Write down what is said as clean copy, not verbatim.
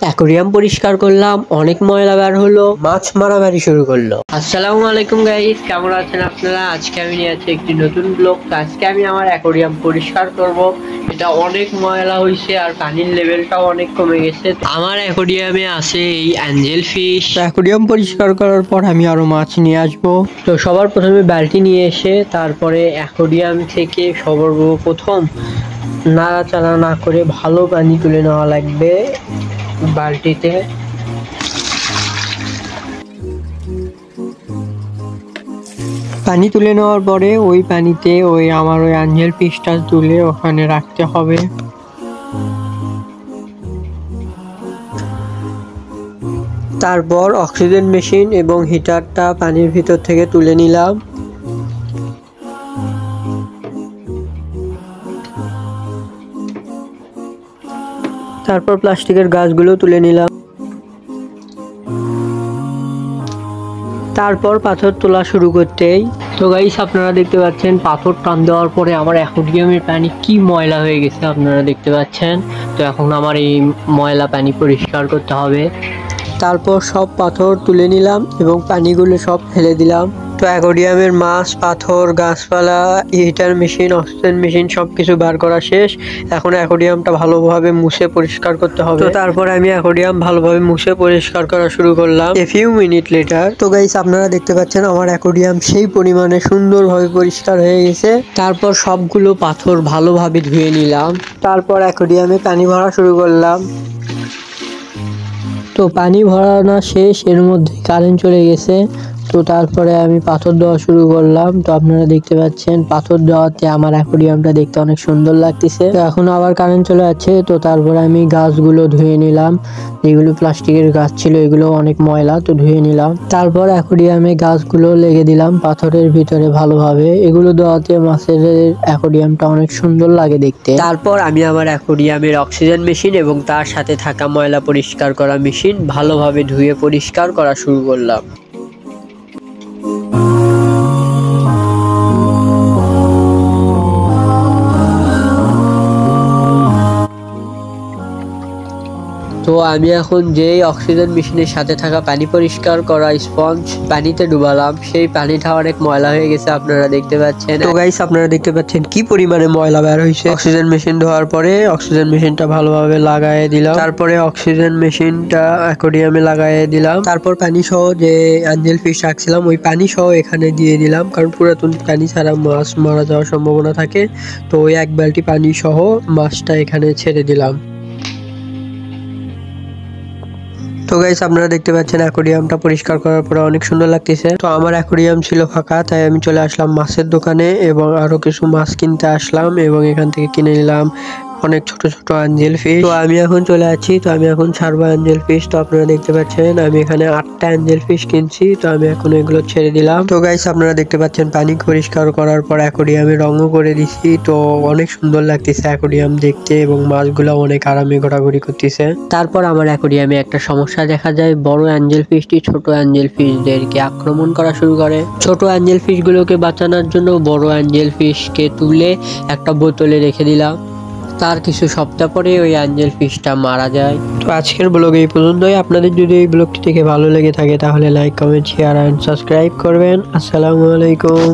Aquarium পরিষ্কার করলাম, অনেক ময়লা বের হলো, মাছ মারামারি শুরু করলো। আসসালামু আলাইকুম গাইস, কেমন আছেন আপনারা? আজকে আমি নিয়ে আছি একটি নতুন ব্লগ। আজকে আমি আমার অ্যাকোরিয়াম পরিষ্কার করব। এটা অনেক ময়লা হয়েছে আর পানির লেভেলটাও অনেক কমে গেছে। আমার অ্যাকোরিয়ামে আছে এই অ্যাঞ্জেল ফিশ। অ্যাকোরিয়াম পরিষ্কার করার পর আমি আরো মাছ নিয়ে আসবো। তো সবার প্রথমে বালতি নিয়ে এসে তারপরে অ্যাকোরিয়াম থেকে সর্বপ্রথম নাড়াচাড়া না করে ভালো পানি তুলে নেওয়া লাগবে বালতিতে। পানি তুলে নেওয়ার পরে ওই পানিতে আমার ওই অ্যাঞ্জেল ফিশটা তুলে ওখানে রাখতে হবে। তারপর অক্সিজেন মেশিন এবং হিটারটা পানির ভিতর থেকে তুলে নিলাম। তারপর প্লাস্টিকের গাছগুলো তুলে নিলাম। তারপর পাথর তোলা শুরু করতেই তো গাইস আপনারা দেখতে পাচ্ছেন পাথর টান দেওয়ার পরে আমার অ্যাকোরিয়ামের পানি কি ময়লা হয়ে গেছে আপনারা দেখতে পাচ্ছেন। তো এখন আমার এই ময়লা পানি পরিষ্কার করতে হবে। তারপর সব পাথর তুলে নিলাম এবং পানিগুলো সব ফেলে দিলাম। তো অ্যাকোরিয়ামের মাছ, পাথর, গাছপালা, হিটার মেশিন, অক্সিজেন মেশিন সবকিছু বার করা শেষ। এখন অ্যাকোরিয়ামটা ভালোভাবে মুছে পরিষ্কার করতে হবে। তো তারপর আমি অ্যাকোরিয়াম ভালোভাবে মুছে পরিষ্কার করা শুরু করলাম এ ফিউ মিনিট লেটার। তো গাইস আপনারা দেখতে পাচ্ছেন আমার অ্যাকোরিয়াম সেই পরিমাণে সুন্দরভাবে পরিষ্কার হয়ে গেছে। তারপর সবগুলো পাথর ভালোভাবে ধুয়ে নিলাম। তারপর অ্যাকোরিয়ামে পানি ভরা শুরু করলাম। তো পানি ভরানো শেষ, এর মধ্যে কারেন্ট চলে গেছে। তো তারপরে আমি পাথর দেওয়া শুরু করলাম। তো আপনারা দেখতে পাচ্ছেন পাথর দেওয়াতে আমার অ্যাকোরিয়ামটা দেখতে অনেক সুন্দর লাগতেছে। তো এখন আবার কারেন্ট চলে যাচ্ছে। তো তারপরে আমি গাছগুলো ধুয়ে নিলাম, এগুলো প্লাস্টিকের গাছ ছিল, এগুলো অনেক ময়লা, তো ধুয়ে নিলাম। তারপর অ্যাকোরিয়ামে গাছগুলো লেগে দিলাম পাথরের ভিতরে ভালোভাবে। এগুলো দেওয়াতে মাছের অ্যাকোরিয়ামটা অনেক সুন্দর লাগে দেখতে। তারপর আমি আমার অ্যাকোরিয়ামের অক্সিজেন মেশিন এবং তার সাথে থাকা ময়লা পরিষ্কার করা মেশিন ভালোভাবে ধুয়ে পরিষ্কার করা শুরু করলাম। তো আমি এখন যেই অক্সিজেন মেশিনের সাথে থাকা পানি পরিষ্কার করা স্পঞ্জ পানিতে ডুবালাম, সেই পানিটা অনেক ময়লা হয়ে গেছে আপনারা দেখতে পাচ্ছেন। তো গাইস আপনারা দেখতে পাচ্ছেন কি পরিমাণে ময়লা বের হয়েছে। অক্সিজেন মেশিন ধোয়ার পরে অক্সিজেন মেশিনটা ভালোভাবে লাগাই দিলাম। তারপরে অক্সিজেন মেশিনটা অ্যাকোরিয়ামে লাগাই দিলাম। তারপর পানি সহ যে অ্যাঞ্জেল ফিশ রাখছিলাম ওই পানি সহ এখানে দিয়ে দিলাম, কারণ পুরাতন পানি ছাড়া মাছ মারা যাওয়ার সম্ভাবনা থাকে। তো ওই এক বালতি পানি সহ মাছটা এখানে ছেড়ে দিলাম। তো গাইস আপনারা দেখতে পাচ্ছেন অ্যাকোরিয়ামটা পরিষ্কার করার পরে অনেক সুন্দর লাগতেছে। তো আমার অ্যাকোরিয়াম ছিল ফাঁকা, তাই আমি চলে আসলাম মাছের দোকানে এবং আরো কিছু মাছ কিনতে আসলাম এবং এখান থেকে কিনে নিলাম অনেক ছোট ছোট অ্যাঞ্জেল ফিশ। তো আমি এখন চলে আছি, তো আমি এখন ছাড়বো অ্যাঞ্জেল ফিশ। তো আপনারা দেখতে পাচ্ছেন আমি এখানে 8টা অ্যাঞ্জেল ফিশ কিনছি। তো আমি এখন এগুলো ছেড়ে দিলাম। তো গাইস আপনারা দেখতে পাচ্ছেন পানি পরিষ্কার করার পর অ্যাকোরিয়ামে রঙও করে দিছি। তো অনেক সুন্দর লাগতেছে অ্যাকোরিয়াম দেখতে এবং মাছগুলো অনেক আরামে ঘোরাঘুরি করতেছে। তারপর আমার অ্যাকোরিয়ামে একটা সমস্যা দেখা যায়, বড় অ্যাঞ্জেল ফিশটি ছোট অ্যাঞ্জেল ফিশদেরকে আক্রমণ করা শুরু করে। ছোট অ্যাঞ্জেল ফিশগুলোকে বাঁচানোর জন্য বড় অ্যাঞ্জেল ফিশকে তুলে একটা বোতলে রেখে দিলাম। তার কিছু সপ্তাহ পরে ওই অ্যাঞ্জেল ফিশটা মারা যায়। তো আজকের ব্লগে এই পর্যন্তই। আপনাদের যদি এই ব্লগটি থেকে ভালো লেগে থাকে তাহলে like, comment, share and subscribe করবেন। আসসালামু আলাইকুম।